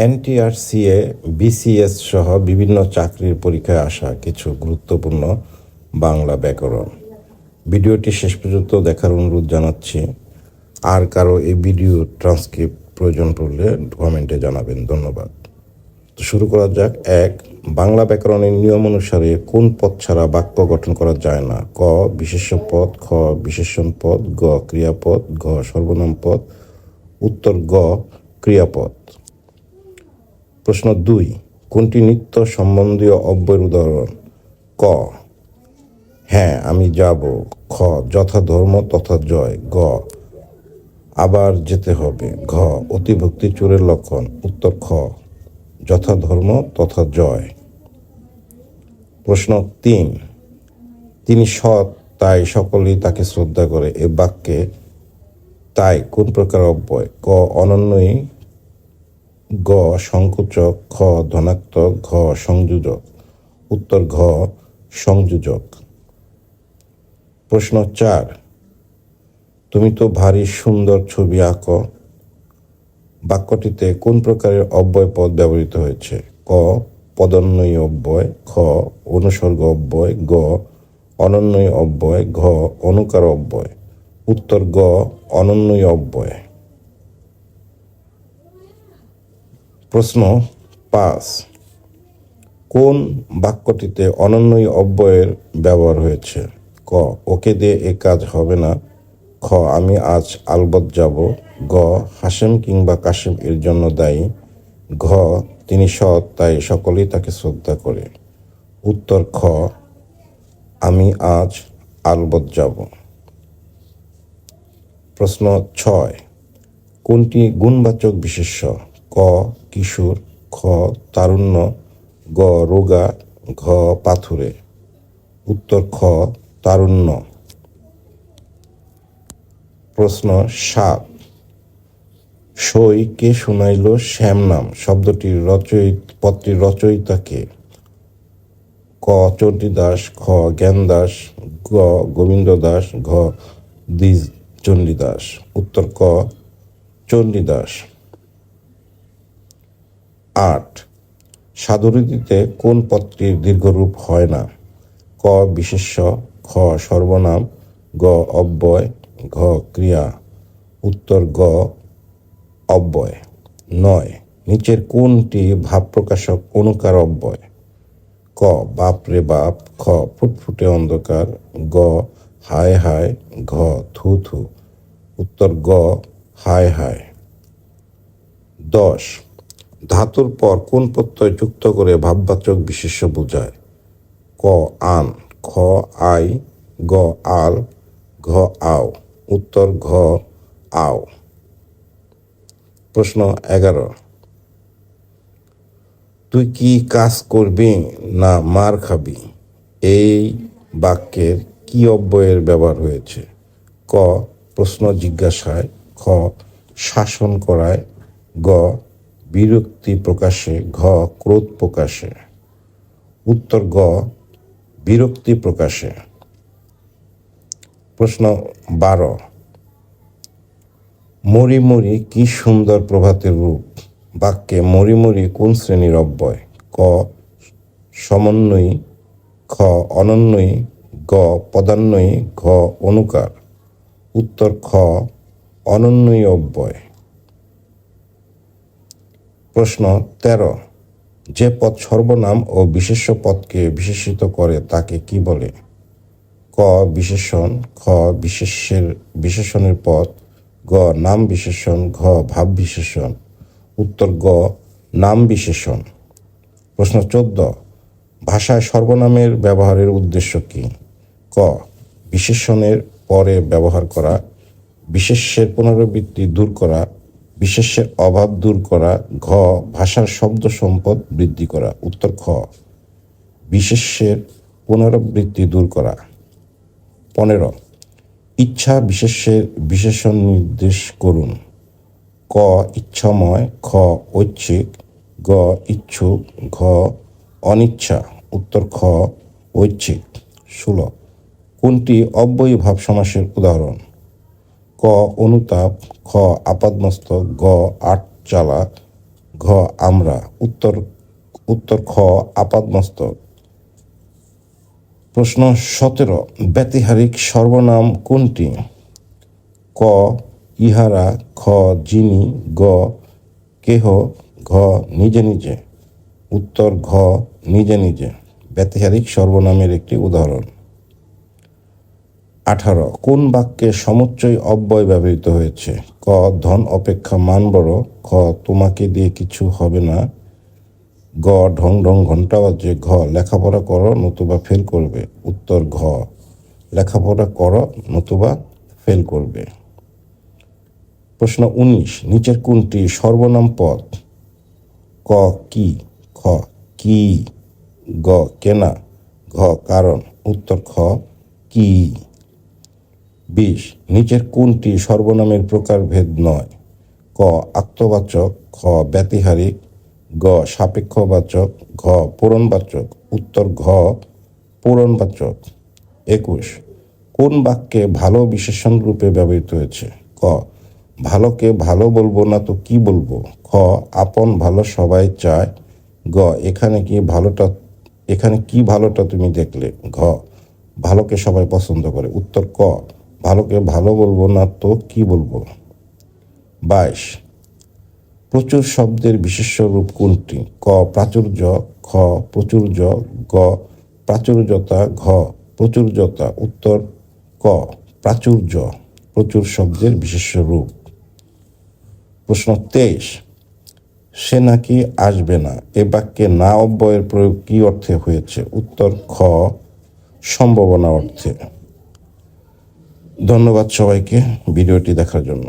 NTRCA, BCS সহ বিভিন্ন চাকরির পরীক্ষায় আসা কিছু গুরুত্বপূর্ণ বাংলা ব্যাকরণ। ভিডিওটি শেষ পর্যন্ত দেখার অনুরোধ জানাচ্ছি। আর কারো এই ভিডিও ট্রান্সক্রিপ্ট প্রয়োজন পড়লে কমেন্টে জানাবেন। ধন্যবাদ। তো শুরু করা যাক। 1. বাংলা ব্যাকরণের নিয়ম অনুসারে কোন পদ ছাড়া বাক্য গঠন করা যায় না? ক. বিশেষ্য পদ, খ. বিশেষণ পদ, গ. ক্রিয়াপদ, ঘ. সর্বনাম পদ। উত্তর গ. ক্রিয়াপদ। প্রশ্ন 2. কোনটি নিত্য সম্বন্ধীয় অব্যয়ের উদাহরণ? ক. হ্যাঁ আমি যাব। খ. যথা ধর্ম তথা জয়। গ. আবার যেতে হবে। ঘ. অতিভক্তি চোরের লক্ষণ। উত্তর খ. যথা ধর্ম তথা জয়। প্রশ্ন 3. তিনি সৎ তাই সকলেই তাকে শ্রদ্ধা করে। এ বাক্যে তাই কোন প্রকার অব্যয়? ক. অনন্যই, গ. সংকোচক, খ. ধনাত্মক, ঘ. সংযোজক। উত্তর ঘ. সংযোজক। প্রশ্ন 4. তুমি তো ভারী সুন্দর ছবি আঁকো। বাক্যটিতে কোন প্রকারের অব্যয় পদ ব্যবহৃত হয়েছে? ক. পদান্বয়ী অব্যয়, খ. অনুসর্গ অব্যয়, গ. অনন্বয়ী অব্যয়, ঘ. অনুকার অব্যয়। উত্তর গ. অনন্বয়ী অব্যয়। প্রশ্ন 5. কোন বাক্যটিতে অনন্বয়ী অব্যয়ের ব্যবহার হয়েছে? ক. ওকে দিয়ে এ কাজ হবে না। খ. আমি আজ আলবৎ যাব। গ. হাসেম কিংবা কাসেম এর জন্য দায়ী। ঘ. তিনি সৎ তাই সকলেই তাকে শ্রদ্ধা করে। উত্তর খ. আমি আজ আলবৎ যাব। প্রশ্ন 6. কোনটি গুণবাচক বিশেষ্য? ক. কিশোর, খ. তারুণ্য, গ. রোগা, ঘ. পাথুরে। উত্তর খ. তারুণ্য। প্রশ্ন 7. সই কে শুনাইল শ্যাম নাম শব্দটির পদটির রচয়িতা কে? ক. চণ্ডীদাস, খ. জ্ঞানদাস, গ. গোবিন্দ দাস, ঘ. দ্বিজ চণ্ডীদাস। উত্তর ক. চণ্ডীদাস। 8. সাধুরীতিতে কোন পদটির দীর্ঘরূপ হয় না? ক. বিশেষ্য, খ. সর্বনাম, গ. অব্যয়, ঘ. ক্রিয়া। উত্তর গ. অব্যয়। 9. নিচের কোনটি ভাব প্রকাশক অনুকার অব্যয়? ক. বাপ রে বাপ, খ. ফুটফুটে অন্ধকার, গ. হায় হায়, ঘ. থু থু। উত্তর গ. হায় হায়। 10. ধাতুর পর কোন প্রত্যয় যুক্ত করে ভাববাচক বিশেষ্য বোঝায়? ক. আন, খ. আই, গ. আল, ঘ. আও। উত্তর ঘ. আও। প্রশ্ন 11. তুই কি কাজ করবি না মার খাবি? এই বাক্যের কি অব্যয়ের ব্যবহার হয়েছে? ক. প্রশ্ন জিজ্ঞাসায়, খ. শাসন করায়, গ. বিরক্তি প্রকাশে, ঘ. ক্রোধ প্রকাশে। উত্তর গ. বিরক্তি প্রকাশে। প্রশ্ন 12. মরি মরি কি সুন্দর প্রভাতের রূপ। বাক্যে মরি মরি কোন শ্রেণীর অব্যয়? ক. সমন্বয়ী, খ. অনন্বয়ী, গ. পদান্বয়ী, ঘ. অনুকার। উত্তর খ. অনন্বয়ী অব্যয়। প্রশ্ন 13. যে পদ সর্বনাম ও বিশেষ্য পদকে বিশেষিত করে তাকে কি বলে? ক. বিশেষণ, খ. বিশেষণের পদ, গ. নাম বিশেষণ, ঘ. ভাব বিশেষণ। উত্তর গ. নাম বিশেষণ। প্রশ্ন 14. ভাষায় সর্বনামের ব্যবহারের উদ্দেশ্য কি? ক. বিশেষণের পরে ব্যবহার করা, বিশেষ্যের পুনরাবৃত্তি দূর করা, বিশেষ্যের অভাব দূর করা, ঘ. ভাষার শব্দ সম্পদ বৃদ্ধি করা। উত্তর খ. বিশেষ্যের পুনরাবৃত্তি দূর করা। 15. ইচ্ছা বিশেষ্যের বিশেষণ নির্দেশ করুন। ক. ইচ্ছাময়, খ. ঐচ্ছিক, গ. ইচ্ছুক, ঘ. অনিচ্ছা। উত্তর খ. ঐচ্ছিক। 16. কোনটি অব্যয়ী ভাব সমাসের উদাহরণ? ক. অনুতাপ, খ. আপাদমস্তক, গ. আট চালা, ঘ আমরা, উত্তর খ আপাদমস্তক। প্রশ্ন 17, ব্যতিহারিক সর্বনাম কোনটি? ক ইহারা, খ যিনি, গ কেহ, ঘ নিজে নিজে। উত্তর ঘ নিজে নিজে ব্যতিহারিক সর্বনামের একটি উদাহরণ। 18, কোন বাক্যে সমুচ্চয় অব্যয় ব্যবহৃত হয়েছে? ক ধন অপেক্ষা মান বড়, খ তোমাকে দিয়ে কিছু হবে না, গ ঢং ঢং ঘন্টা বাজে, ঘ লেখাপড়া করো নতুবা ফেল করবে। উত্তর ঘ লেখাপড়া করো নতুবা ফেল করবে। প্রশ্ন 19, নিচের কোনটি সর্বনাম পদ? ক কি, খ কি, গ কেনা, ঘ কারণ। উত্তর খ কি। 20, নিচের কোনটি সর্বনামের প্রকারভেদ নয়? ক আত্মবাচক, খ ব্যতিহারিক, গ সাপেক্ষবাচক, ঘ পূরণবাচক। উত্তর ঘ পূরণবাচক। 21, কোন বাক্যে ভালো বিশেষণ রূপে ব্যবহৃত হয়েছে? ক ভালোকে ভালো বলবো না তো কি বলবো, খ আপন ভালো সবাই চায়, গ এখানে কি ভালোটা তুমি দেখলে, ঘ ভালোকে সবাই পছন্দ করে। উত্তর ক ভালোকে ভালো বলবো না তো কি বলবো। 22, প্রচুর শব্দের বিশেষ্য রূপ কোনটি? ক প্রাচুর্য, খ প্রচুর্য, গ প্রাচুর্যতা, ঘ প্রচুর্যতা। উত্তর ক প্রাচুর্য প্রচুর শব্দের বিশেষ্য রূপ। প্রশ্ন 23, সে নাকি আসবে না, এ বাক্যে না অব্যয়ের প্রয়োগ কি অর্থে হয়েছে? উত্তর খ সম্ভাবনা অর্থে। ধন্যবাদ সবাইকে ভিডিওটি দেখার জন্য।